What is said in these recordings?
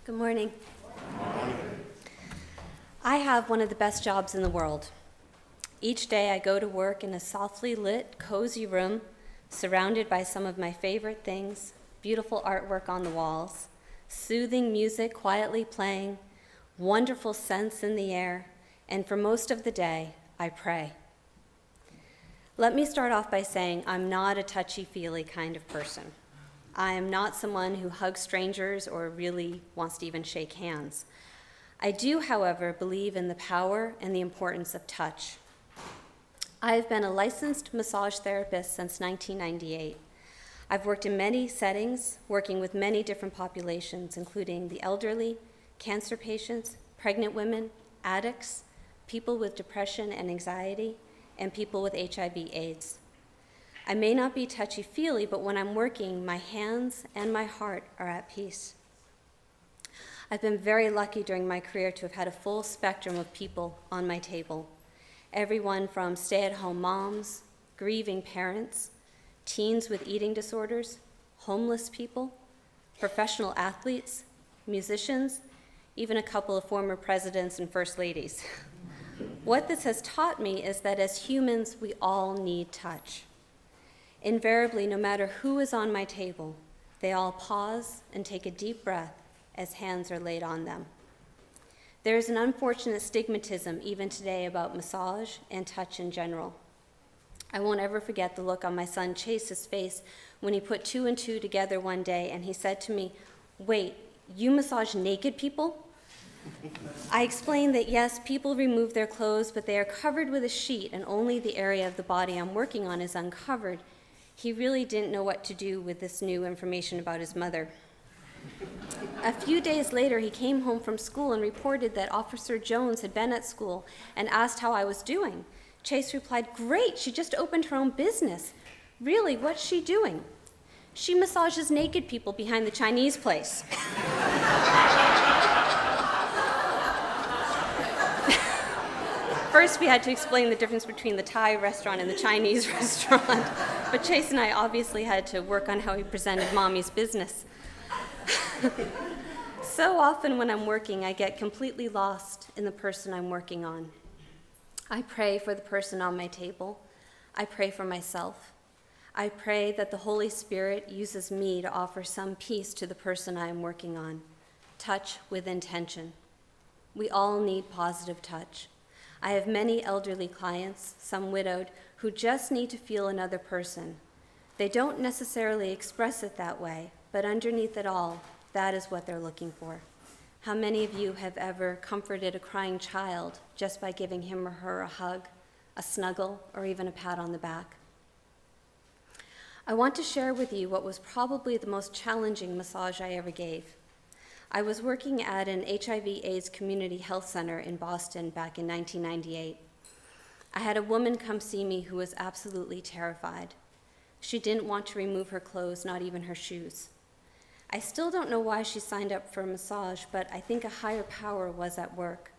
Good morning. I have one of the best jobs in the world. Each day I go to work in a softly lit, cozy room, surrounded by some of my favorite things, beautiful artwork on the walls, soothing music quietly playing, wonderful scents in the air, and for most of the day, I pray. Let me start off by saying I'm not a touchy-feely kind of person. I am not someone who hugs strangers or really wants to even shake hands. I do, however, believe in the power and the importance of touch. I've been a licensed massage therapist since 1998. I've worked in many settings, working with many different populations, including the elderly, cancer patients, pregnant women, addicts, people with depression and anxiety, and people with HIV/AIDS. I may not be touchy-feely, but when I'm working, my hands and my heart are at peace. I've been very lucky during my career to have had a full spectrum of people on my table. Everyone from stay-at-home moms, grieving parents, teens with eating disorders, homeless people, professional athletes, musicians, even a couple of former presidents and first ladies. What this has taught me is that as humans, we all need touch. Invariably, no matter who is on my table, they all pause and take a deep breath as hands are laid on them. There is an unfortunate stigmatism even today about massage and touch in general. I won't ever forget the look on my son Chase's face when he put two and two together one day and he said to me, "Wait, you massage naked people?" I explained that yes, people remove their clothes, but they are covered with a sheet and only the area of the body I'm working on is uncovered. He really didn't know what to do with this new information about his mother. A few days later, he came home from school and reported that Officer Jones had been at school and asked how I was doing. Chase replied, "Great, she just opened her own business. Really, what's she doing?" "She massages naked people behind the Chinese place." First, we had to explain the difference between the Thai restaurant and the Chinese restaurant, but Chase and I obviously had to work on how he presented Mommy's business. So often when I'm working, I get completely lost in the person I'm working on. I pray for the person on my table. I pray for myself. I pray that the Holy Spirit uses me to offer some peace to the person I am working on. Touch with intention. We all need positive touch. I have many elderly clients, some widowed, who just need to feel another person. They don't necessarily express it that way, but underneath it all, that is what they're looking for. How many of you have ever comforted a crying child just by giving him or her a hug, a snuggle, or even a pat on the back? I want to share with you what was probably the most challenging massage I ever gave. I was working at an HIV/AIDS community health center in Boston back in 1998. I had a woman come see me who was absolutely terrified. She didn't want to remove her clothes, not even her shoes. I still don't know why she signed up for a massage, but I think a higher power was at work.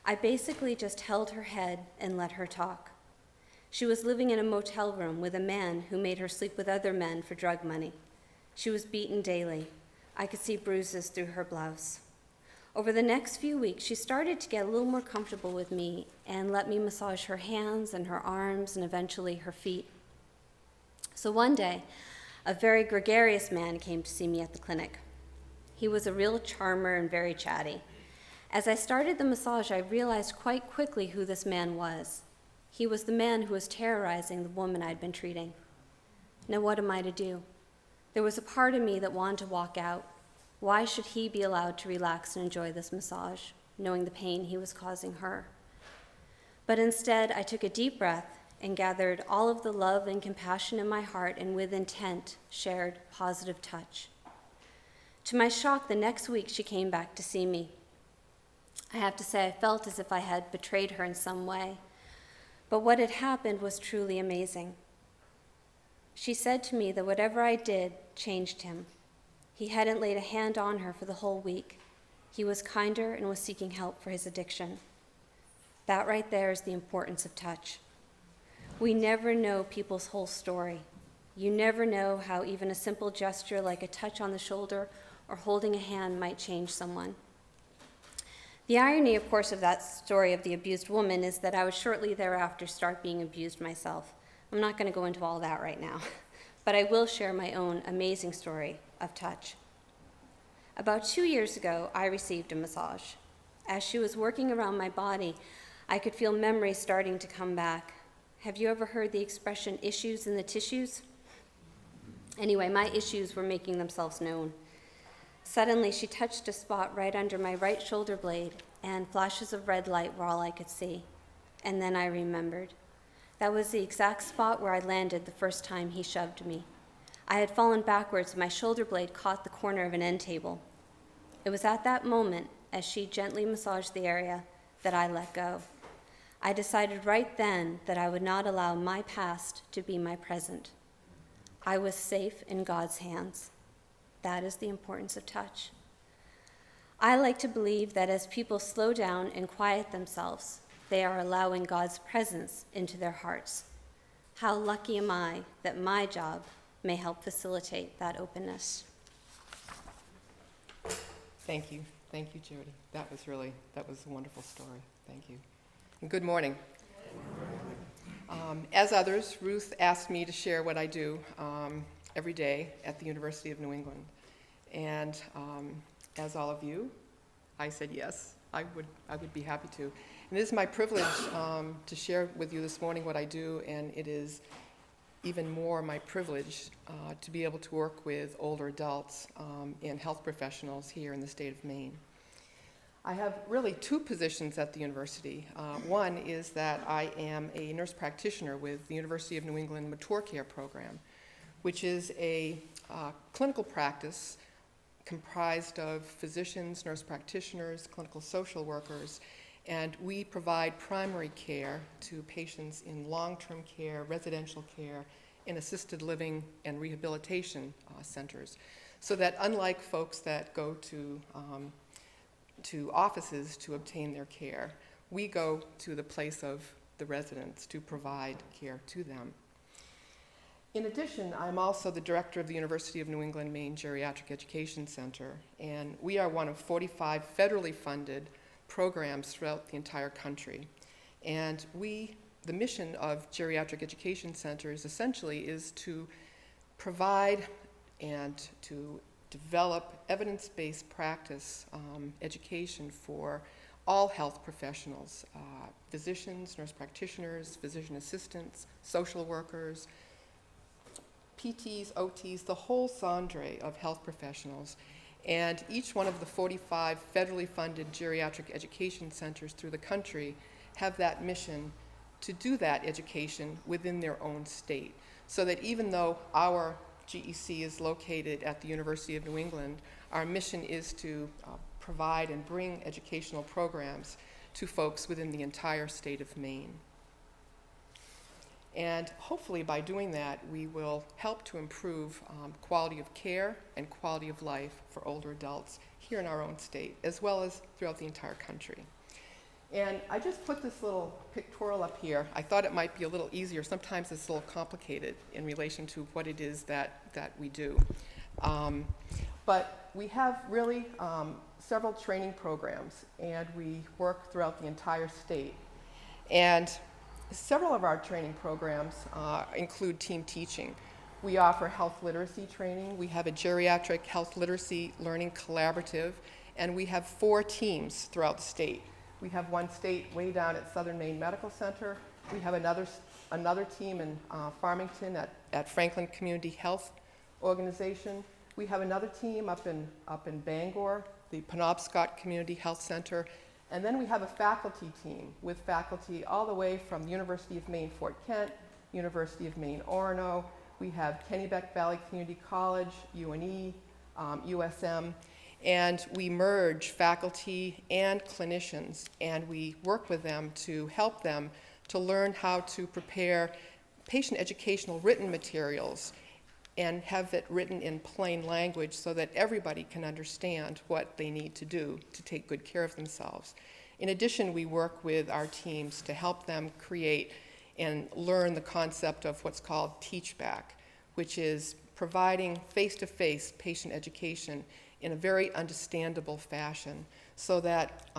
I basically just held her head and let her talk. She was living in a motel room with a man who made her sleep with other men for drug money. She was beaten daily. I could see bruises through her blouse. Over the next few weeks, she started to get a little more comfortable with me and let me massage her hands and her arms and eventually her feet. So one day, a very gregarious man came to see me at the clinic. He was a real charmer and very chatty. As I started the massage, I realized quite quickly who this man was. He was the man who was terrorizing the woman I'd been treating. Now what am I to do? There was a part of me that wanted to walk out. Why should he be allowed to relax and enjoy this massage, knowing the pain he was causing her? But instead, I took a deep breath and gathered all of the love and compassion in my heart and with intent shared positive touch. To my shock, the next week she came back to see me. I have to say I felt as if I had betrayed her in some way, but what had happened was truly amazing. She said to me that whatever I did changed him. He hadn't laid a hand on her for the whole week. He was kinder and was seeking help for his addiction. That right there is the importance of touch. We never know people's whole story. You never know how even a simple gesture like a touch on the shoulder or holding a hand might change someone. The irony, of course, of that story of the abused woman is that I would shortly thereafter start being abused myself. I'm not going to go into all that right now, but I will share my own amazing story of touch. About 2 years ago, I received a massage. As she was working around my body, I could feel memories starting to come back. Have you ever heard the expression, issues in the tissues? Anyway, my issues were making themselves known. Suddenly, she touched a spot right under my right shoulder blade, and flashes of red light were all I could see. And then I remembered. That was the exact spot where I landed the first time he shoved me. I had fallen backwards, and my shoulder blade caught the corner of an end table. It was at that moment, as she gently massaged the area, that I let go. I decided right then that I would not allow my past to be my present. I was safe in God's hands. That is the importance of touch. I like to believe that as people slow down and quiet themselves, they are allowing God's presence into their hearts. How lucky am I that my job may help facilitate that openness. Thank you. Thank you, Jody. That was a wonderful story. Thank you. And good morning. As others, Ruth asked me to share what I do every day at the University of New England. And as all of you, I said yes, I would be happy to. And it is my privilege to share with you this morning what I do, and it is even more my privilege to be able to work with older adults and health professionals here in the state of Maine. I have really two positions at the university. One is that I am a nurse practitioner with the University of New England Mature Care Program, which is a clinical practice comprised of physicians, nurse practitioners, clinical social workers, and we provide primary care to patients in long-term care, residential care, and assisted living and rehabilitation centers, so that unlike folks that go to offices to obtain their care, we go to the place of the residents to provide care to them. In addition, I'm also the director of the University of New England Maine Geriatric Education Center, and we are one of 45 federally funded programs throughout the entire country. And the mission of geriatric education centers essentially is to provide and to develop evidence-based practice education for all health professionals, physicians, nurse practitioners, physician assistants, social workers, PTs, OTs, the whole cadre of health professionals. And each one of the 45 federally funded geriatric education centers through the country have that mission to do that education within their own state, so that even though our GEC is located at the University of New England, our mission is to provide and bring educational programs to folks within the entire state of Maine. And hopefully by doing that, we will help to improve quality of care and quality of life for older adults here in our own state, as well as throughout the entire country. And I just put this little pictorial up here. I thought it might be a little easier. Sometimes it's a little complicated in relation to what it is that we do. But we have really several training programs, and we work throughout the entire state. And several of our training programs include team teaching. We offer health literacy training. We have a geriatric health literacy learning collaborative, and we have 4 teams throughout the state. We have one state way down at Southern Maine Medical Center. We have another team in Farmington at Franklin Community Health Organization. We have another team up in Bangor, the Penobscot Community Health Center. And then we have a faculty team with faculty all the way from the University of Maine Fort Kent, University of Maine Orono. We have Kennebec Valley Community College, UNE, USM. And we merge faculty and clinicians, and we work with them to help them to learn how to prepare patient educational written materials and have it written in plain language so that everybody can understand what they need to do to take good care of themselves. In addition, we work with our teams to help them create and learn the concept of what's called Teach Back, which is providing face-to-face patient education in a very understandable fashion, so that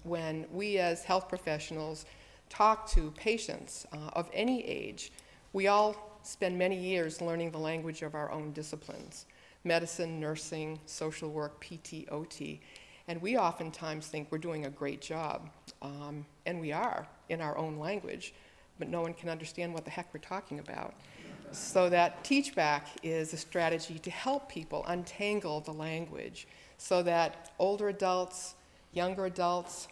when we as health professionals talk to patients of any age, we all spend many years learning the language of our own disciplines: medicine, nursing, social work, PT, OT. And we oftentimes think we're doing a great job, and we are in our own language, but no one can understand what the heck we're talking about. So that Teach Back is a strategy to help people untangle the language so that older adults, younger adults,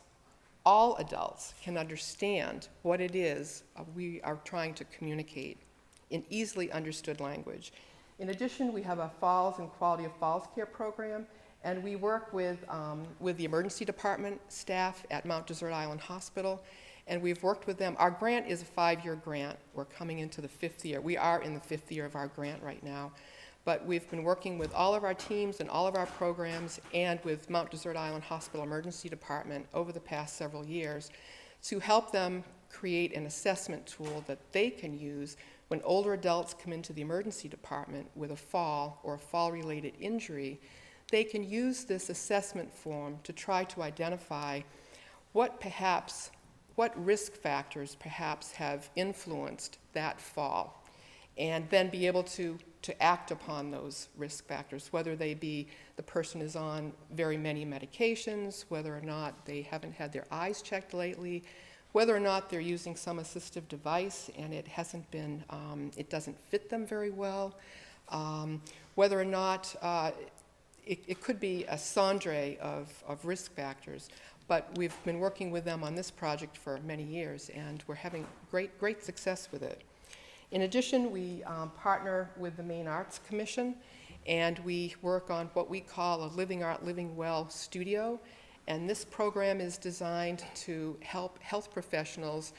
all adults can understand what it is we are trying to communicate in easily understood language. In addition, we have a Falls and Quality of Falls Care program, and we work with the emergency department staff at Mount Desert Island Hospital, and we've worked with them. Our grant is a 5-year grant. We're coming into the 5th year. We are in the 5th year of our grant right now. But we've been working with all of our teams and all of our programs and with Mount Desert Island Hospital Emergency Department over the past several years to help them create an assessment tool that they can use when older adults come into the emergency department with a fall or a fall-related injury. They can use this assessment form to try to identify what risk factors perhaps have influenced that fall, and then be able to act upon those risk factors, whether they be the person is on very many medications, whether or not they haven't had their eyes checked lately, whether or not they're using some assistive device and it hasn't been, it doesn't fit them very well, whether or not it could be a sangre of risk factors. But we've been working with them on this project for many years, and we're having great success with it. In addition, we partner with the Maine Arts Commission, and we work on what we call a Living Art, Living Well studio. And this program is designed to help health professionals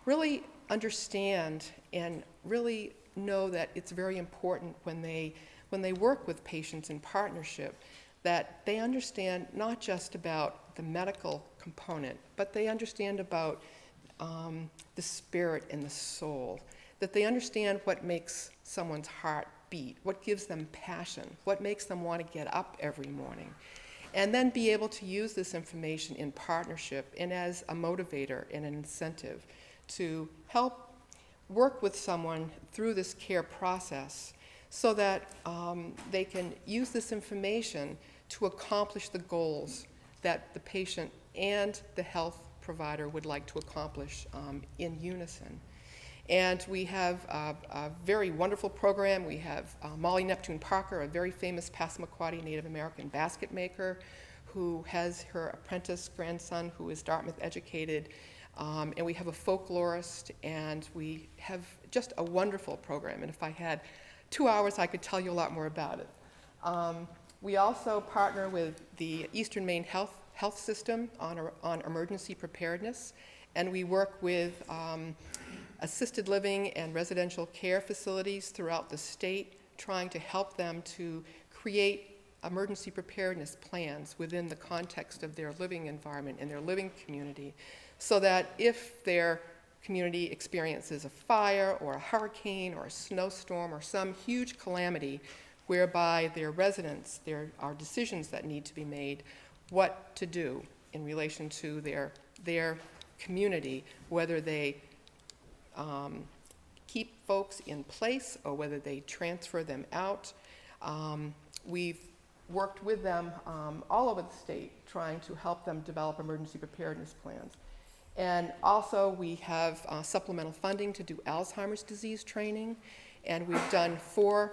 really understand and really know that it's very important when they work with patients in partnership, that they understand not just about the medical component, but they understand about the spirit and the soul, that they understand what makes someone's heart beat, what gives them passion, what makes them want to get up every morning, and then be able to use this information in partnership and as a motivator and an incentive to help work with someone through this care process so that they can use this information to accomplish the goals that the patient and the health provider would like to accomplish in unison. And we have a very wonderful program. We have Molly Neptune Parker, a very famous Passamaquoddy Native American basket maker, who has her apprentice grandson who is Dartmouth educated. And we have a folklorist, and we have just a wonderful program. And if I had 2 hours, I could tell you a lot more about it. We also partner with the Eastern Maine Health System on emergency preparedness, and we work with assisted living and residential care facilities throughout the state, trying to help them to create emergency preparedness plans within the context of their living environment and their living community, so that if their community experiences a fire or a hurricane or a snowstorm or some huge calamity whereby their residents, there are decisions that need to be made, what to do in relation to their community, whether they keep folks in place or whether they transfer them out. We've worked with them all over the state trying to help them develop emergency preparedness plans. And also we have supplemental funding to do Alzheimer's disease training, and we've done 4,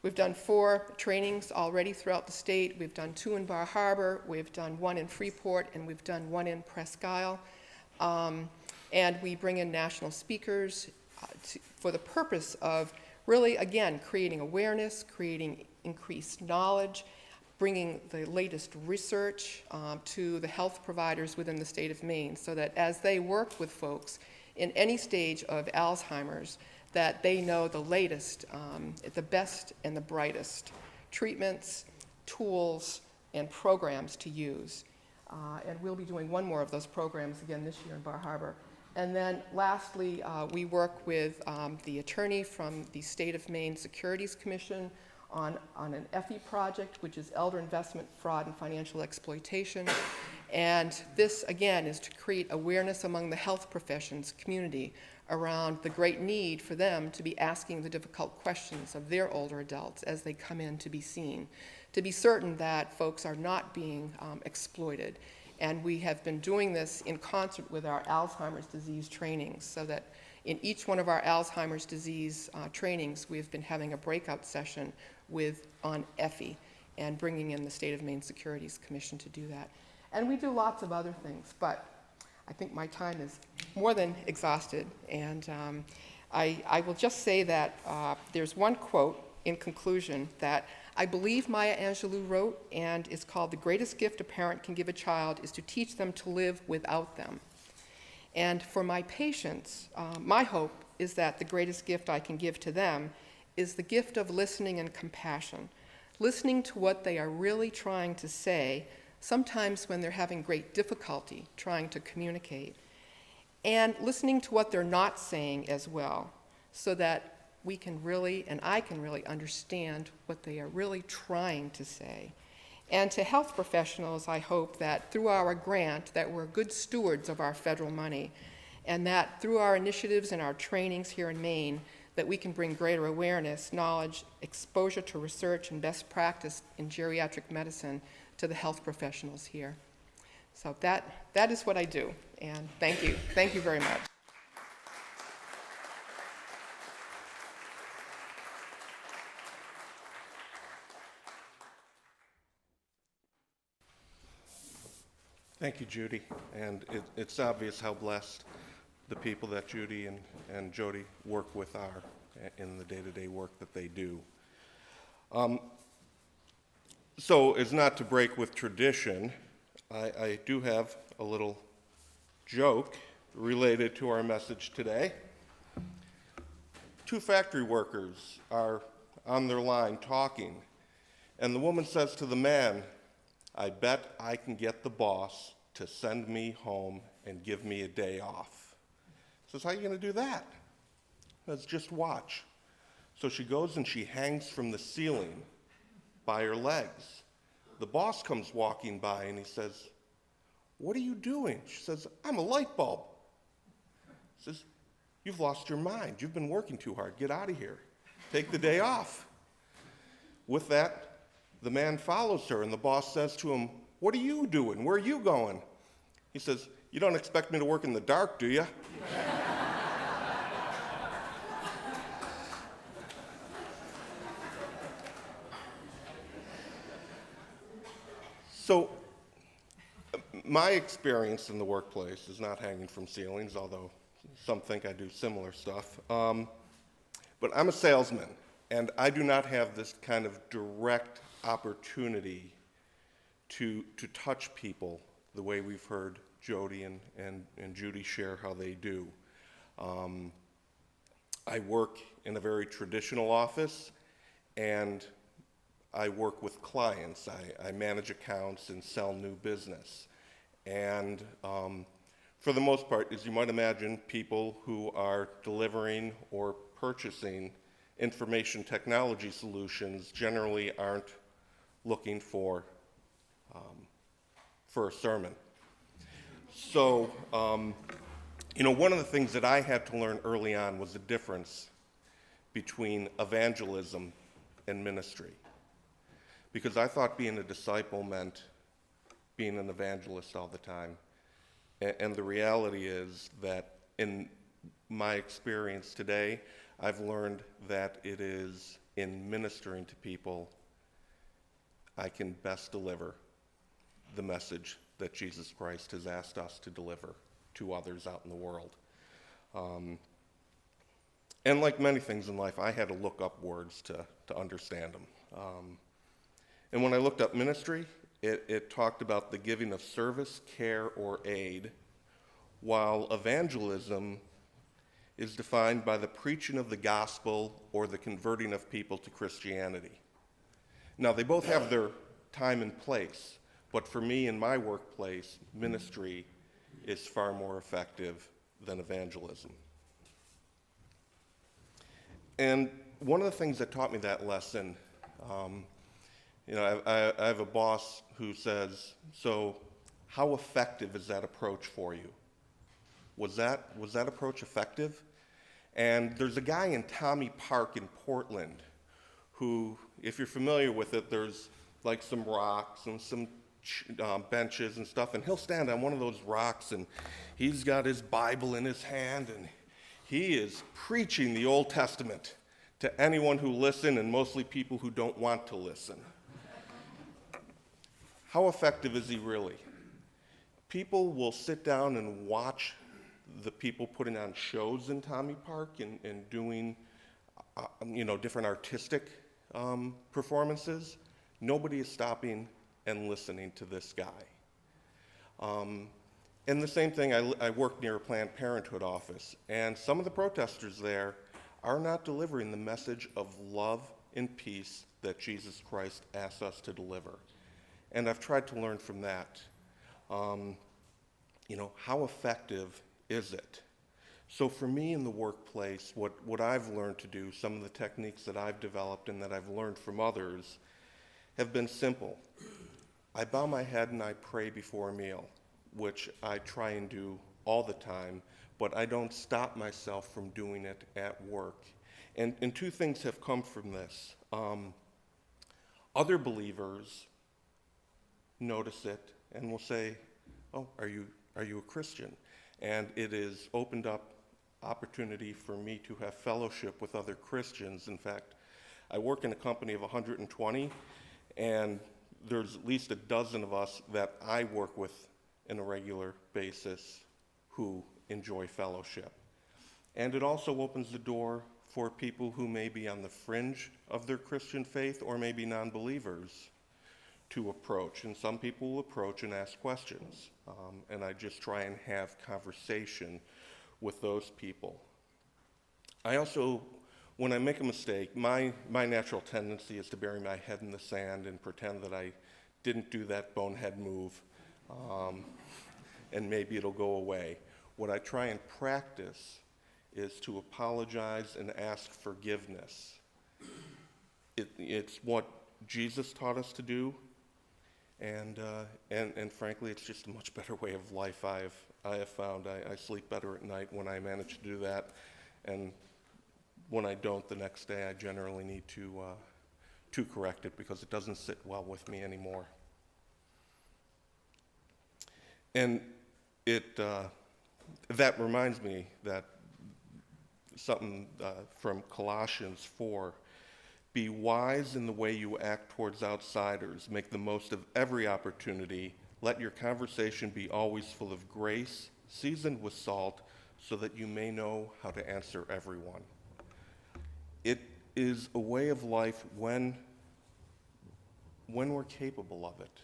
we've done 4 trainings already throughout the state. We've done 2 in Bar Harbor, we've done 1 in Freeport, and we've done 1 in Presque Isle. And we bring in national speakers for the purpose of really, again, creating awareness, creating increased knowledge, bringing the latest research to the health providers within the state of Maine, so that as they work with folks in any stage of Alzheimer's, that they know the latest, the best and the brightest treatments, tools, and programs to use. And we'll be doing 1 more of those programs again this year in Bar Harbor. And then lastly, we work with the attorney from the State of Maine Securities Commission on an Effie project, which is Elder Investment Fraud and Financial Exploitation. And this, again, is to create awareness among the health professions community around the great need for them to be asking the difficult questions of their older adults as they come in to be seen, to be certain that folks are not being exploited. And we have been doing this in concert with our Alzheimer's disease trainings, so that in each one of our Alzheimer's disease trainings, we've been having a breakout session on Effie and bringing in the State of Maine Securities Commission to do that. And we do lots of other things, but I think my time is more than exhausted. And I will just say that there's one quote in conclusion that I believe Maya Angelou wrote, and it's called, "The greatest gift a parent can give a child is to teach them to live without them." And for my patients, my hope is that the greatest gift I can give to them is the gift of listening and compassion, listening to what they are really trying to say, sometimes when they're having great difficulty trying to communicate, and listening to what they're not saying as well, so that we can really, and I can really understand what they are really trying to say. And to health professionals, I hope that through our grant, that we're good stewards of our federal money, and that through our initiatives and our trainings here in Maine, that we can bring greater awareness, knowledge, exposure to research, and best practice in geriatric medicine to the health professionals here. So that is what I do, and thank you. Thank you very much. Thank you, Judy. And it's obvious how blessed the people that Judy and Jody work with are in the day-to-day work that they do. So as not to break with tradition, I do have a little joke related to our message today. Two factory workers are on their line talking, and the woman says to the man, "I bet I can get the boss to send me home and give me a day off." Says, "How are you going to do that?" Says, "Just watch." So she goes and she hangs from the ceiling by her legs. The boss comes walking by and he says, "What are you doing?" She says, "I'm a light bulb." He says, "You've lost your mind. You've been working too hard. Get out of here. Take the day off." With that, the man follows her, and the boss says to him, "What are you doing? Where are you going?" He says, "You don't expect me to work in the dark, do you?" So, my experience in the workplace is not hanging from ceilings, although some think I do similar stuff. But I'm a salesman, and I do not have this kind of direct opportunity to touch people the way we've heard Jody and Judy share how they do. I work in a very traditional office, and I work with clients. I manage accounts and sell new business. And for the most part, as you might imagine, people who are delivering or purchasing information technology solutions generally aren't looking for a sermon. So, one of the things that I had to learn early on was the difference between evangelism and ministry. Because I thought being a disciple meant being an evangelist all the time. And the reality is that in my experience today, I've learned that it is in ministering to people I can best deliver the message that Jesus Christ has asked us to deliver to others out in the world. And like many things in life, I had to look up words to understand them. And when I looked up ministry, it talked about the giving of service, care, or aid, while evangelism is defined by the preaching of the gospel or the converting of people to Christianity. Now, they both have their time and place, but for me in my workplace, ministry is far more effective than evangelism. And one of the things that taught me that lesson I have a boss who says, so how effective is that approach for you? Was that approach effective? And there's a guy in Tommy Park in Portland who, if you're familiar with it, there's like some rocks and some benches and stuff, and he'll stand on one of those rocks and he's got his Bible in his hand and he is preaching the Old Testament to anyone who listen, and mostly people who don't want to listen. How effective is he really? People will sit down and watch the people putting on shows in Tommy Park and doing, different artistic performances. Nobody is stopping and listening to this guy. And the same thing, I work near a Planned Parenthood office, and some of the protesters there are not delivering the message of love and peace that Jesus Christ asks us to deliver. And I've tried to learn from that. How effective is it? So for me in the workplace, what I've learned to do, some of the techniques that I've developed and that I've learned from others have been simple. I bow my head and I pray before a meal, which I try and do all the time, but I don't stop myself from doing it at work. And two things have come from this. Other believers notice it and will say, oh, are you a Christian? And it has opened up opportunity for me to have fellowship with other Christians. In fact, I work in a company of 120, and there's at least a dozen of us that I work with on a regular basis who enjoy fellowship. And it also opens the door for people who may be on the fringe of their Christian faith or maybe non-believers to approach. And some people will approach and ask questions. And I just try and have conversation with those people. I also, when I make a mistake, my natural tendency is to bury my head in the sand and pretend that I didn't do that bonehead move, and maybe it'll go away. What I try and practice is to apologize and ask forgiveness. It's what Jesus taught us to do, and frankly, it's just a much better way of life I have found. I sleep better at night when I manage to do that, and when I don't the next day, I generally need to correct it because it doesn't sit well with me anymore. And that reminds me that something from Colossians 4, be wise in the way you act towards outsiders. Make the most of every opportunity. Let your conversation be always full of grace, seasoned with salt, so that you may know how to answer everyone. It is a way of life when we're capable of it,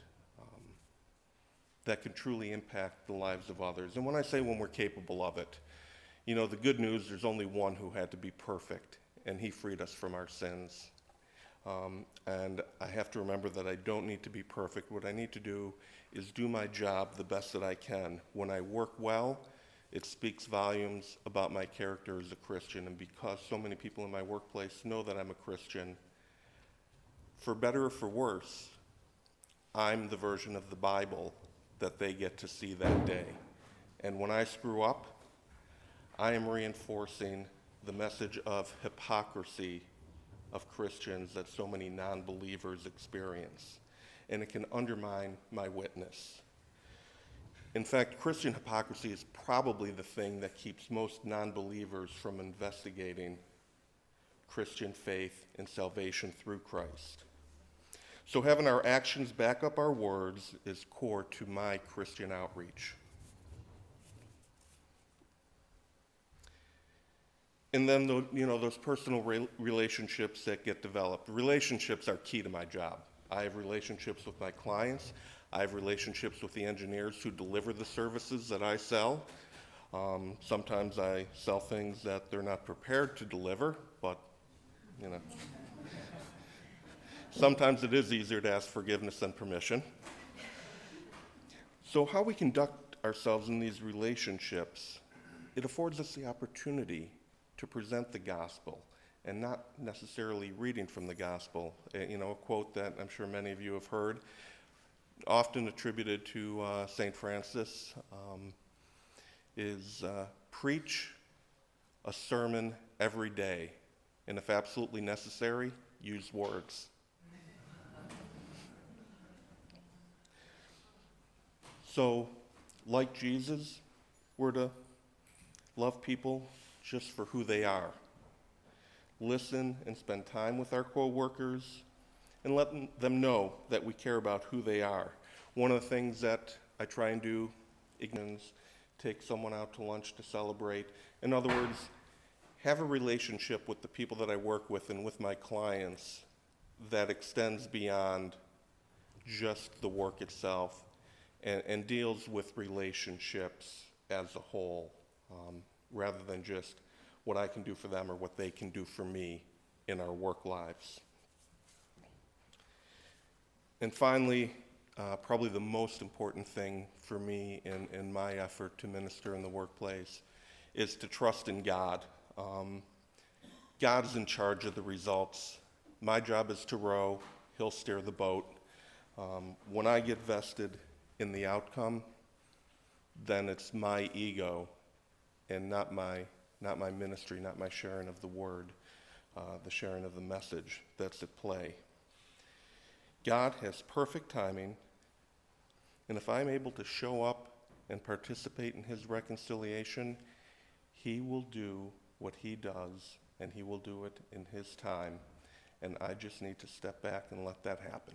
that can truly impact the lives of others. And when I say when we're capable of it, the good news, there's only one who had to be perfect, and he freed us from our sins. And I have to remember that I don't need to be perfect. What I need to do is do my job the best that I can. When I work well, it speaks volumes about my character as a Christian. And because so many people in my workplace know that I'm a Christian, for better or for worse, I'm the version of the Bible that they get to see that day. And when I screw up, I am reinforcing the message of hypocrisy of Christians that so many non-believers experience. And it can undermine my witness. In fact, Christian hypocrisy is probably the thing that keeps most non-believers from investigating Christian faith and salvation through Christ. So having our actions back up our words is core to my Christian outreach. And then, those personal relationships that get developed. Relationships are key to my job. I have relationships with my clients. I have relationships with the engineers who deliver the services that I sell. Sometimes I sell things that they're not prepared to deliver, but, sometimes it is easier to ask forgiveness than permission. So how we conduct ourselves in these relationships, it affords us the opportunity to present the gospel and not necessarily reading from the gospel. A quote that I'm sure many of you have heard, often attributed to St. Francis, is preach a sermon every day, and if absolutely necessary, use words. So, like Jesus, we're to love people just for who they are. Listen and spend time with our co-workers and let them know that we care about who they are. One of the things that I try and do is take someone out to lunch to celebrate. In other words, have a relationship with the people that I work with and with my clients that extends beyond just the work itself and deals with relationships as a whole, rather than just what I can do for them or what they can do for me in our work lives. And finally, probably the most important thing for me in my effort to minister in the workplace is to trust in God. God is in charge of the results. My job is to row, He'll steer the boat. When I get vested in the outcome, then it's my ego and not my ministry, not my sharing of the word, the sharing of the message that's at play. God has perfect timing, and if I'm able to show up and participate in His reconciliation, He will do what He does, and He will do it in His time, and I just need to step back and let that happen.